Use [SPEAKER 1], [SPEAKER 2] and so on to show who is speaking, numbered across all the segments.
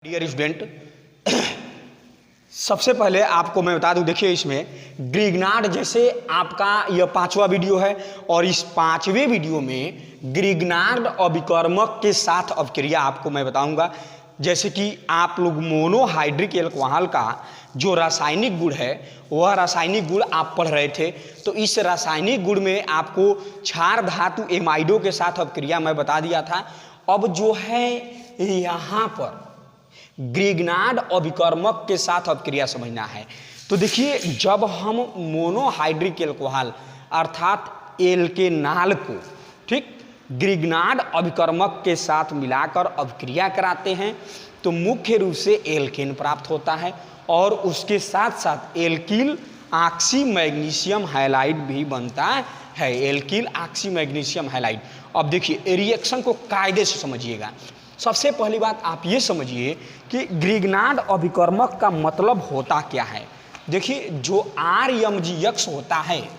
[SPEAKER 1] Dear student, सबसे पहले आपको मैं बता दूं, देखिए इसमें ग्रिग्नार्ड जैसे आपका यह 5वां वीडियो है और इस 5वें वीडियो में ग्रिग्नार्ड अभिकर्मक के साथ अभिक्रिया आपको मैं बताऊंगा। जैसे कि आप लोग मोनोहाइड्रिक एल्कोहल का जो रासायनिक गुण है वह रासायनिक गुण आप पढ़ रहे थे, तो इस रासायनिक गुण में आपको क्षार धातु एमाइडो के साथ अभिक्रिया मैं बता दिया था। अब जो है यहाँ पर ग्रिग्नार्ड अभिकर्मक के साथ अभिक्रिया समझना है। तो देखिए, जब हम मोनोहाइड्रिक एल्कोहल अर्थात एल्केनॉल को ठीक ग्रिग्नार्ड अभिकर्मक के साथ मिलाकर अभिक्रिया कराते हैं तो मुख्य रूप से एल्केन प्राप्त होता है और उसके साथ साथ एल्किल ऑक्सी मैग्नीशियम हैलाइड भी बनता है। Alkyl oxy magnesium halide. अब देखिए रिएक्शन को कायदे से समझिएगा। सबसे पहली बात आप ये समझिए कि ग्रिग्नार्ड अभिकर्मक का मतलब होता क्या है। देखिए, जो RMgX होता है,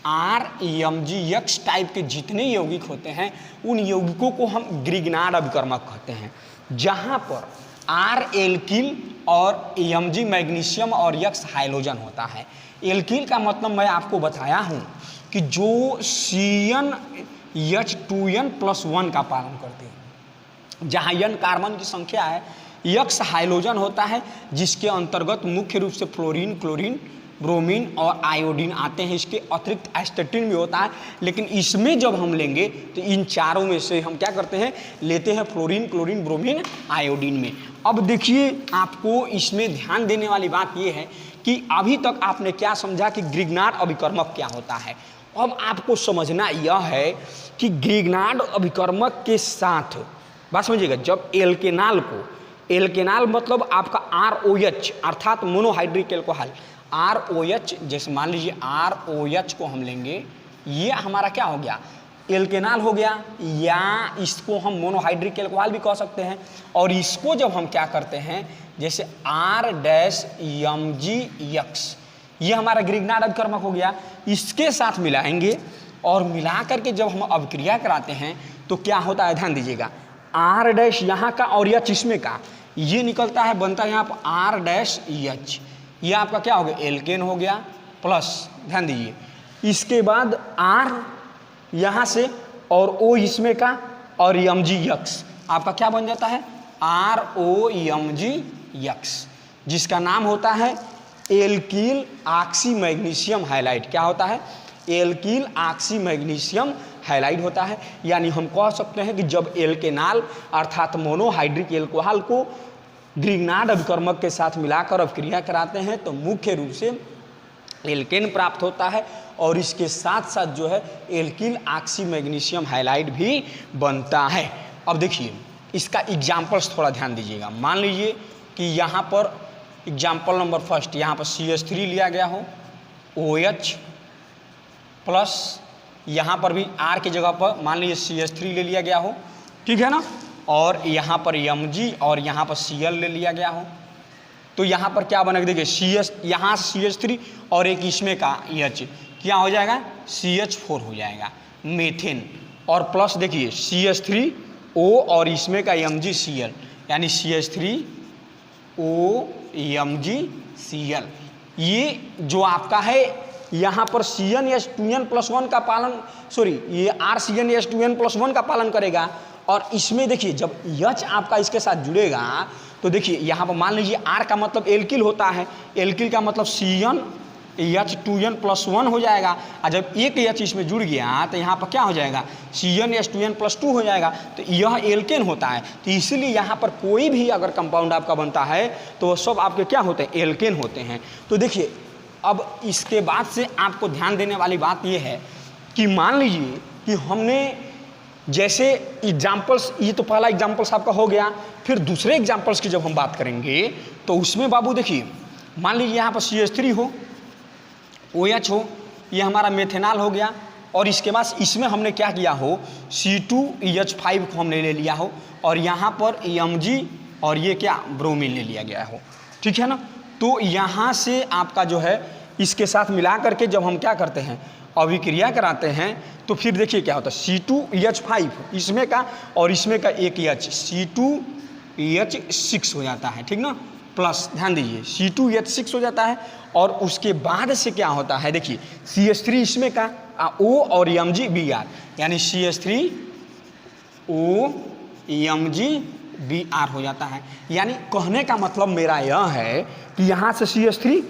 [SPEAKER 1] RMgX टाइप के जितने यौगिक होते हैं उन यौगिकों को हम ग्रिग्नार्ड अभिकर्मक कहते हैं, जहाँ पर R एल्किल और Mg मैग्नीशियम और X हाइलोजन होता है। एल्किल का मतलब मैं आपको बताया हूँ कि जो CnH2n+1 का पालन करते हैं, जहाँ N कार्बन की संख्या है, X हाइलोजन होता है जिसके अंतर्गत मुख्य रूप से फ्लोरीन, क्लोरीन, ब्रोमीन और आयोडीन आते हैं। इसके अतिरिक्त एस्टेटिन भी होता है, लेकिन इसमें जब हम लेंगे तो इन चारों में से हम क्या करते हैं, लेते हैं फ्लोरीन, क्लोरीन, ब्रोमीन, आयोडीन में। अब देखिए, आपको इसमें ध्यान देने वाली बात यह है कि अभी तक आपने क्या समझा कि ग्रिग्नार्ड अभिकर्मक क्या होता है। अब आपको समझना यह है कि ग्रिग्नार्ड अभिकर्मक के साथ बात समझिएगा, जब एल्केनॉल को, एल्केनॉल मतलब आपका ROH अर्थात मोनोहाइड्रिक एल्कोहल, ROH जैसे मान लीजिए ROH को हम लेंगे, ये हमारा क्या हो गया, एल्केनॉल हो गया, या इसको हम मोनोहाइड्रिक एल्कोहल भी कह सकते हैं। और इसको जब हम क्या करते हैं, जैसे R-MgX, ये हमारा ग्रिग्नार्ड अभिकर्मक हो गया, इसके साथ मिलाएंगे और मिला करके जब हम अभिक्रिया कराते हैं तो क्या होता है, ध्यान दीजिएगा, R- यहाँ का और H इसमें का, ये निकलता है, बनता है यहाँ पर R-H। ये आपका क्या हो गया, एल्केन हो गया, प्लस ध्यान दीजिए इसके बाद R यहाँ से और O इसमें का और MgX आपका क्या बन जाता है, ROMgX, जिसका नाम होता है एल्किल ऑक्सी मैग्नीशियम हैलाइड। क्या होता है, एल्किल ऑक्सी मैग्नीशियम हैलाइड होता है। यानी हम कह सकते हैं कि जब एल्केनॉल अर्थात मोनोहाइड्रिक एल्कोहल को ग्रिग्नार्ड अभिकर्मक के साथ मिलाकर अभिक्रिया कराते हैं तो मुख्य रूप से एल्केन प्राप्त होता है और इसके साथ साथ जो है एल्किल ऑक्सी मैग्नीशियम हैलाइड भी बनता है। अब देखिए इसका एग्जाम्पल्स थोड़ा ध्यान दीजिएगा। मान लीजिए कि यहाँ पर एग्जाम्पल नंबर फर्स्ट, यहाँ पर CH3 लिया गया हो, OH प्लस यहाँ पर भी R की जगह पर मान लीजिए CH3 ले लिया गया हो, ठीक है ना, और यहाँ पर Mg और यहाँ पर Cl ले लिया गया हो, तो यहाँ पर क्या बनेगा, देखिए CH, यहाँ CH3 और एक इसमें का H क्या हो जाएगा, CH4 हो जाएगा, मेथेन। और प्लस देखिए CH3O और इसमें का MgCl, यानी CH3OMgCl। ये जो आपका है यहाँ पर CnH2n+1 का पालन, ये RCnH2n+1 का पालन करेगा। और इसमें देखिए जब H आपका इसके साथ जुड़ेगा तो देखिए यहाँ पर मान लीजिए R का मतलब एल्किल होता है, एल्किल का मतलब CnH2n+1 हो जाएगा, और जब एक H इसमें जुड़ गया तो यहाँ पर क्या हो जाएगा, CnH2n+2 हो जाएगा, तो यह एल्केन होता है। तो इसीलिए यहाँ पर कोई भी अगर कंपाउंड आपका बनता है तो वह सब आपके क्या होते हैं, एल्केन होते हैं। तो देखिए अब इसके बाद से आपको ध्यान देने वाली बात यह है कि मान लीजिए कि हमने जैसे एग्जाम्पल्स, ये तो पहला एग्जाम्पल्स आपका हो गया, फिर दूसरे एग्जाम्पल्स की जब हम बात करेंगे तो उसमें बाबू देखिए, मान लीजिए यहाँ पर CH3 हो, OH हो, ये हमारा मेथेनॉल हो गया, और इसके बाद इसमें हमने क्या किया हो, C2H5 को हमने ले लिया हो, और यहाँ पर Mg और ये क्या, ब्रोमीन ले लिया गया हो, ठीक है ना। तो यहाँ से आपका जो है इसके साथ मिला करके जब हम क्या करते हैं, अभिक्रिया कराते हैं तो फिर देखिए क्या होता है, C2H5 इसमें का और इसमें का एक H, H6 हो जाता है, ठीक ना, प्लस ध्यान दीजिए C2H6 हो जाता है। और उसके बाद से क्या होता है, देखिए CH3 इसमें का O और MgBr, यानी CH3OMgBr हो जाता है। यानी कहने का मतलब मेरा यह है कि यहाँ से CH3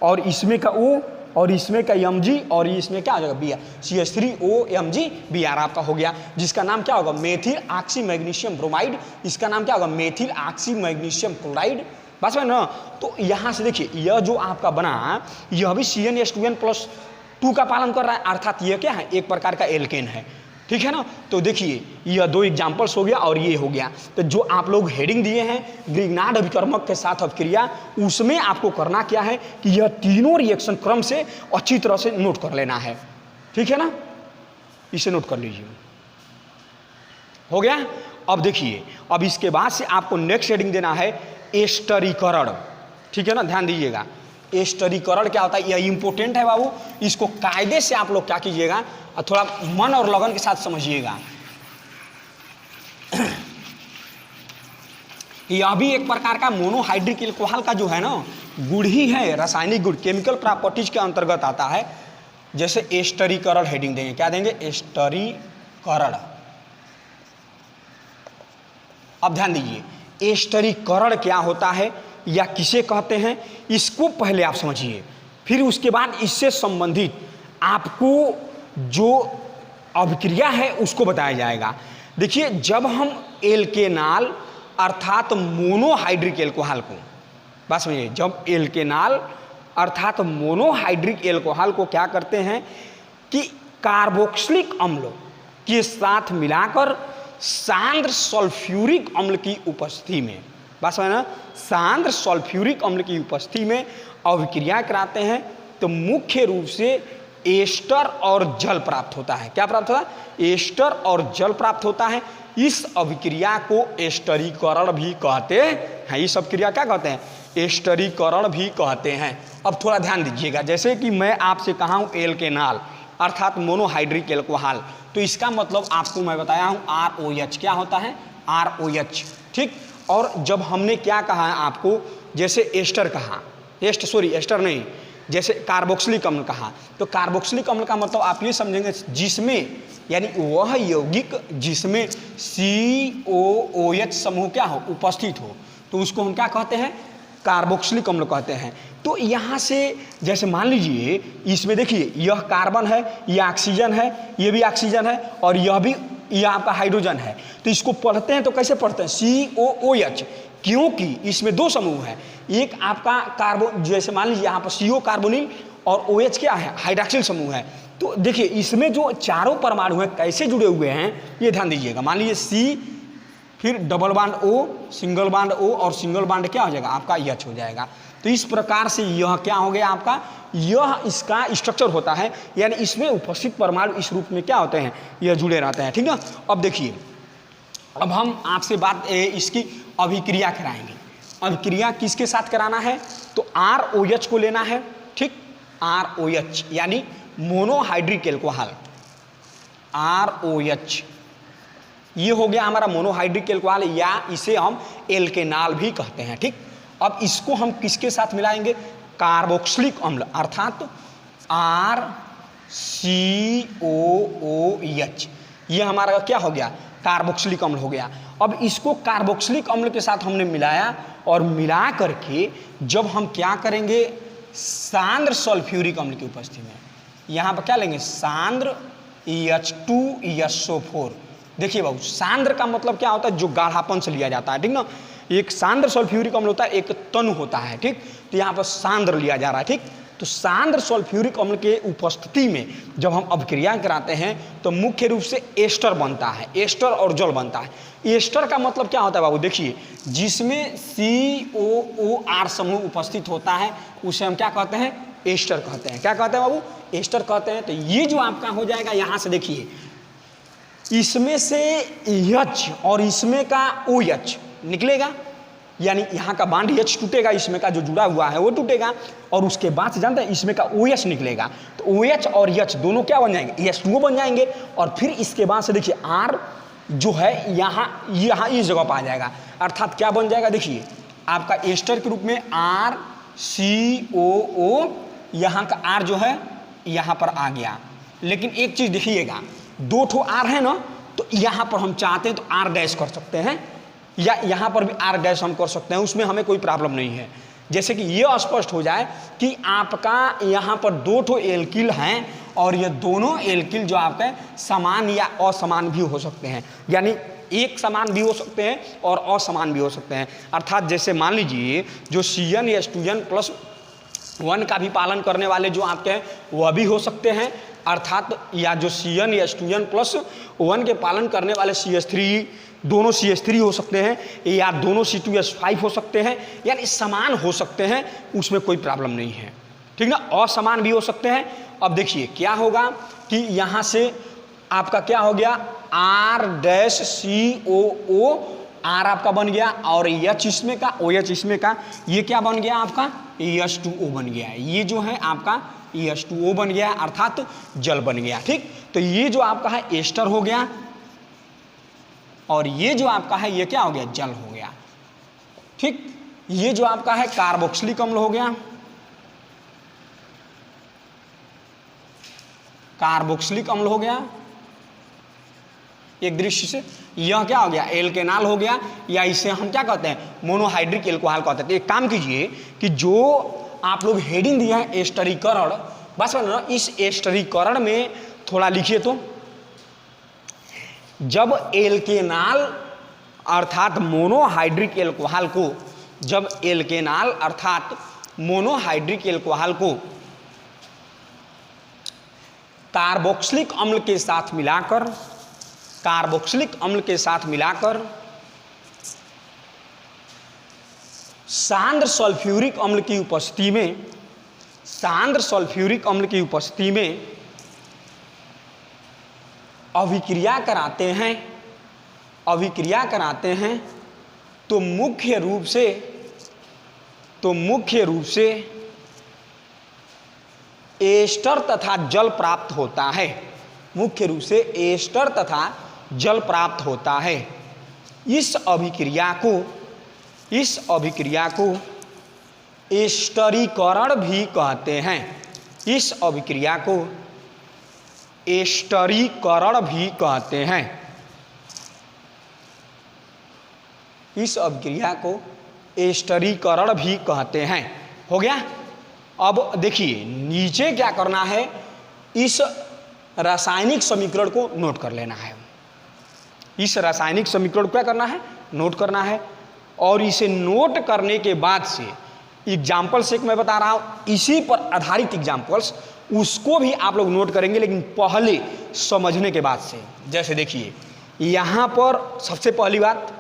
[SPEAKER 1] और इसमें का O और इसमें का Mg और इसमें क्या हो जाएगा Br, CH3OMgBr आपका हो गया, जिसका नाम क्या होगा मेथिल ऑक्सी मैग्नीशियम ब्रोमाइड, इसका नाम क्या होगा मेथिल ऑक्सी मैग्नीशियम क्लोराइड, बस में ना। तो यहाँ से देखिए यह जो आपका बना यह भी CnH2n+2 का पालन कर रहा है, अर्थात यह क्या है एक प्रकार का एल्केन है, ठीक है ना। तो देखिए यह दो एग्जाम्पल्स हो गया और ये हो गया। तो जो आप लोग हेडिंग दिए हैं ग्रिग्नार्ड अभिकर्मक के साथ अभिक्रिया, उसमें आपको करना क्या है कि यह तीनों रिएक्शन क्रम से अच्छी तरह से नोट कर लेना है, ठीक है ना, इसे नोट कर लीजिए, हो गया। अब देखिए अब इसके बाद से आपको नेक्स्ट हेडिंग देना है एस्टरीकरण, ठीक है ना, ध्यान दीजिएगा। एस्टरीकरण क्या होता है, यह इंपॉर्टेंट है बाबू, इसको कायदे से आप लोग क्या कीजिएगा और थोड़ा मन और लगन के साथ समझिएगा। यह भी एक प्रकार का मोनोहाइड्रिक एल्कोहल का जो है ना गुण ही है, रासायनिक गुण, केमिकल प्रॉपर्टीज के अंतर्गत आता है। जैसे एस्टरीकरण हेडिंग देंगे, क्या देंगे एस्टरीकरण। अब ध्यान दीजिए एस्टरीकरण क्या होता है या किसे कहते हैं, इसको पहले आप समझिए, फिर उसके बाद इससे संबंधित आपको जो अभिक्रिया है उसको बताया जाएगा। देखिए जब हम एल्केनाल अर्थात मोनोहाइड्रिक एल्कोहल को, बात समझिए, जब एल्केनाल अर्थात मोनोहाइड्रिक एल्कोहल को क्या करते हैं कि कार्बोक्सिलिक अम्ल के साथ मिलाकर सांद्र सल्फ्यूरिक अम्ल की उपस्थिति में, बस है ना, सांद्र सल्फ्यूरिक अम्ल की उपस्थिति में अभिक्रिया कराते हैं, तो मुख्य रूप से एस्टर और जल प्राप्त होता है। क्या प्राप्त होता है, एस्टर और जल प्राप्त होता है। इस अभिक्रिया को एस्टरीकरण भी कहते हैं। इस अभिक्रिया क्या कहते हैं, एस्टरीकरण भी कहते हैं। अब थोड़ा ध्यान दीजिएगा, जैसे कि मैं आपसे कहा हूँ एल्केनाल अर्थात मोनोहाइड्रिक एल्कोहल, तो इसका मतलब आपको मैं बताया हूँ ROH क्या होता है, ROH, ठीक। और जब हमने क्या कहा है आपको, जैसे एस्टर कहा, एस्टर नहीं, जैसे कार्बोक्सिलिक अम्ल कहा, तो कार्बोक्सिलिक अम्ल का मतलब आप ये समझेंगे जिसमें, यानी वह यौगिक जिसमें COOH समूह क्या हो उपस्थित हो, तो उसको हम क्या कहते हैं कार्बोक्सिलिक अम्ल कहते हैं। तो यहाँ से जैसे मान लीजिए इसमें देखिए यह कार्बन है, यह ऑक्सीजन है, ये भी ऑक्सीजन है और यह भी, यह आपका हाइड्रोजन है। तो इसको पढ़ते हैं तो कैसे पढ़ते हैं COOH, क्योंकि इसमें दो समूह है, एक आपका कार्बन, जैसे मान लीजिए यहाँ पर CO कार्बोनिल और OH क्या है हाइड्रॉक्सिल समूह है। तो देखिए इसमें जो चारों परमाणु हैं कैसे जुड़े हुए हैं ये ध्यान दीजिएगा। मान लीजिए C, फिर double bond O, single bond O और सिंगल बांड क्या हो जाएगा आपका H हो जाएगा। तो इस प्रकार से यह क्या हो गया आपका, यह इसका स्ट्रक्चर होता है, यानी इसमें उपस्थित परमाणु इस रूप में क्या होते हैं, यह जुड़े रहते हैं, ठीक ना। अब देखिए अब हम आपसे बात इसकी अभिक्रिया कराएंगे। अभिक्रिया किसके साथ कराना है, तो ROH को लेना है, ठीक, ROH यानी मोनोहाइड्रिक एल्कोहल, ROH ये हो गया हमारा मोनोहाइड्रिक एल्कोहल, या इसे हम एल्केनाल भी कहते हैं, ठीक। अब इसको हम किसके साथ मिलाएंगे, कार्बोक्सिलिक अम्ल अर्थात RCOOH, ये हमारा क्या हो गया कार्बोक्सिलिक अम्ल हो गया। अब इसको कार्बोक्सिलिक अम्ल के साथ हमने मिलाया और मिला करके जब हम क्या करेंगे सांद्र सल्फ्यूरिक अम्ल की उपस्थिति में, यहाँ पर क्या लेंगे सांद्र H2SO4। देखिए बाबू सांद्र का मतलब क्या होता है, जो गाढ़ापन से लिया जाता है, ठीक ना। एक सांद्र सल्फ्यूरिक अम्ल होता है, एक तनु होता है, ठीक। तो यहाँ पर सांद्र लिया जा रहा है, ठीक। तो सांद्र सल्फ्यूरिक अम्ल के उपस्थिति में जब हम अभिक्रिया कराते हैं तो मुख्य रूप से एस्टर बनता है, एस्टर और जल बनता है। एस्टर का मतलब क्या होता है बाबू, देखिए जिसमें COOR समूह उपस्थित होता है उसे हम क्या कहते हैं, एस्टर कहते हैं। क्या कहते हैं बाबू, एस्टर कहते हैं। तो ये जो आपका हो जाएगा, यहाँ से देखिए इसमें से H और इसमें का OH निकलेगा, यानी यहाँ का बांड H टूटेगा, इसमें का जो जुड़ा हुआ है वो टूटेगा, और उसके बाद से जानते हैं इसमें का OH निकलेगा। तो OH और H दोनों क्या बन जाएंगे, H2O बन जाएंगे। और फिर इसके बाद से देखिए R जो है यहाँ इस जगह पर आ जाएगा, अर्थात क्या बन जाएगा, देखिए आपका एस्टर के रूप में RCOO, यहाँ का R जो है यहाँ पर आ गया। लेकिन एक चीज़ देखिएगा, 2 ठो R है ना, तो यहाँ पर हम चाहते हैं तो R डैश कर सकते हैं, या यहाँ पर भी R डैश हम कर सकते हैं, उसमें हमें कोई प्रॉब्लम नहीं है। जैसे कि ये स्पष्ट हो जाए कि आपका यहाँ पर 2 ठो एल्किल हैं और ये दोनों एल्किल जो आपके समान या असमान भी हो सकते हैं, यानी एक समान भी हो सकते हैं और असमान भी हो सकते हैं। अर्थात जैसे मान लीजिए जो CnH2n+1 का भी पालन करने वाले जो आपके हैं वह भी हो सकते हैं, अर्थात या जो CnH2n+1 के पालन करने वाले CH3, दोनों CH3 हो सकते हैं, या दोनों C2H5 हो सकते हैं, यानी समान हो सकते हैं, उसमें कोई प्रॉब्लम नहीं है, ठीक ना। असमान भी हो सकते हैं। अब देखिए क्या होगा कि यहाँ से आपका क्या हो गया, R-COO, R आपका बन गया, और H इसमें का, OH इसमें का, ये क्या बन गया आपका, H2O बन गया है। ये जो है आपका H2O बन गया, अर्थात जल बन गया, ठीक। तो ये जो आपका है एस्टर हो गया, और ये जो आपका है ये क्या हो गया, जल हो गया, ठीक। ये जो आपका है कार्बोक्सिलिक अम्ल हो गया, कार्बोक्सिलिक अम्ल हो गया एक दृष्टि से। यह क्या हो गया, एल्केनॉल हो गया, या इसे हम क्या कहते हैं, मोनोहाइड्रिक एल्कोहल कहते हैं। तो एक काम कीजिए कि जो आप लोग हेडिंग दिया है एस्टरीकरण, बस ना, इस एस्टरीकरण में थोड़ा लिखिए तो, जब एल्केनॉल अर्थात मोनोहाइड्रिक एल्कोहल को, जब एल्केनॉल अर्थात मोनोहाइड्रिक एल्कोहल को कार्बोक्सिलिक अम्ल के साथ मिलाकर, कार्बोक्सिलिक अम्ल के साथ मिलाकर सांद्र सल्फ्यूरिक अम्ल की उपस्थिति में, सांद्र सल्फ्यूरिक अम्ल की उपस्थिति में अभिक्रिया कराते हैं, अभिक्रिया कराते हैं, तो मुख्य रूप से एस्टर तथा जल प्राप्त होता है, मुख्य रूप से एस्टर तथा जल प्राप्त होता है। इस अभिक्रिया को एस्टरीकरण भी कहते हैं, इस अभिक्रिया को एस्टरीकरण भी कहते हैं, इस अभिक्रिया को एस्टरीकरण भी कहते हैं। हो गया। अब देखिए नीचे क्या करना है, इस रासायनिक समीकरण को नोट कर लेना है, इस रासायनिक समीकरण को क्या करना है, नोट करना है। और इसे नोट करने के बाद से एग्जाम्पल्स एक मैं बता रहा हूँ, इसी पर आधारित एग्जाम्पल्स, उसको भी आप लोग नोट करेंगे, लेकिन पहले समझने के बाद से। जैसे देखिए यहाँ पर सबसे पहली बात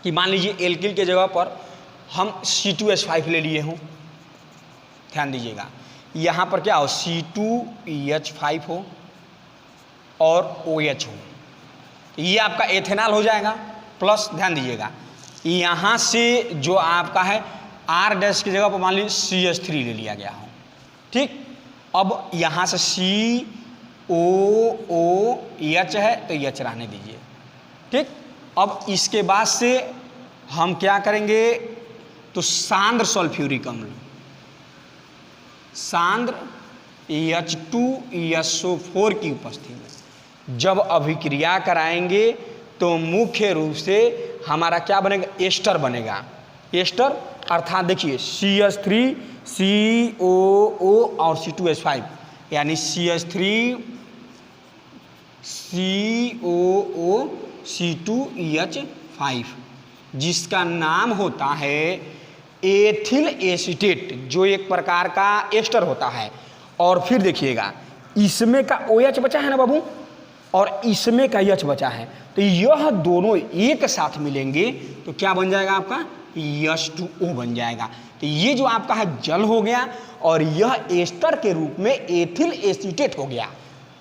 [SPEAKER 1] कि मान लीजिए एल्किल के जगह पर हम C2H5 ले लिए हों, ध्यान दीजिएगा, यहाँ पर क्या हो, C2H5 हो और OH हो, ये आपका एथेनॉल हो जाएगा। प्लस ध्यान दीजिएगा यहाँ से जो आपका है R डैश की जगह पर मान लीजिए CH3 ले लिया गया हो, ठीक। अब यहाँ से COOH है तो H रहने दीजिए, ठीक। अब इसके बाद से हम क्या करेंगे, तो सांद्र सल्फ्यूरिक अम्ल, सांद्र H2SO4 की उपस्थिति में जब अभिक्रिया कराएंगे तो मुख्य रूप से हमारा क्या बनेगा, एस्टर बनेगा। एस्टर अर्थात देखिए CH3 COO और C2H5, यानी CH3 COO C2H5, जिसका नाम होता है एथिल एसीटेट, जो एक प्रकार का एस्टर होता है। और फिर देखिएगा इसमें का OH बचा है ना बाबू, और इसमें का H बचा है, तो यह दोनों एक साथ मिलेंगे तो क्या बन जाएगा आपका, H2O बन जाएगा। तो ये जो आपका है जल हो गया और यह एस्टर के रूप में एथिल एसीटेट हो गया,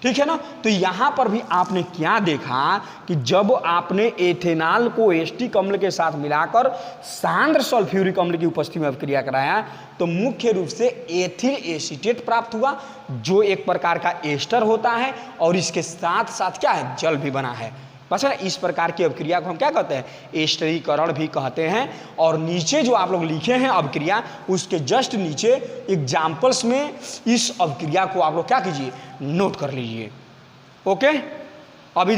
[SPEAKER 1] ठीक है ना। तो यहाँ पर भी आपने क्या देखा कि जब आपने एथेनॉल को एस्टिक अम्ल के साथ मिलाकर सांद्र सल्फ्यूरिक अम्ल की उपस्थिति में अभिक्रिया कराया तो मुख्य रूप से एथिल एसीटेट प्राप्त हुआ, जो एक प्रकार का एस्टर होता है और इसके साथ साथ क्या है, जल भी बना है। बस है ना, इस प्रकार की अभिक्रिया को हम क्या कहते हैं, एस्टरीकरण भी कहते हैं। और नीचे जो आप लोग लिखे हैं अभिक्रिया, उसके जस्ट नीचे एग्जाम्पल्स में इस अभिक्रिया को आप लोग क्या कीजिए, नोट कर लीजिए। ओके।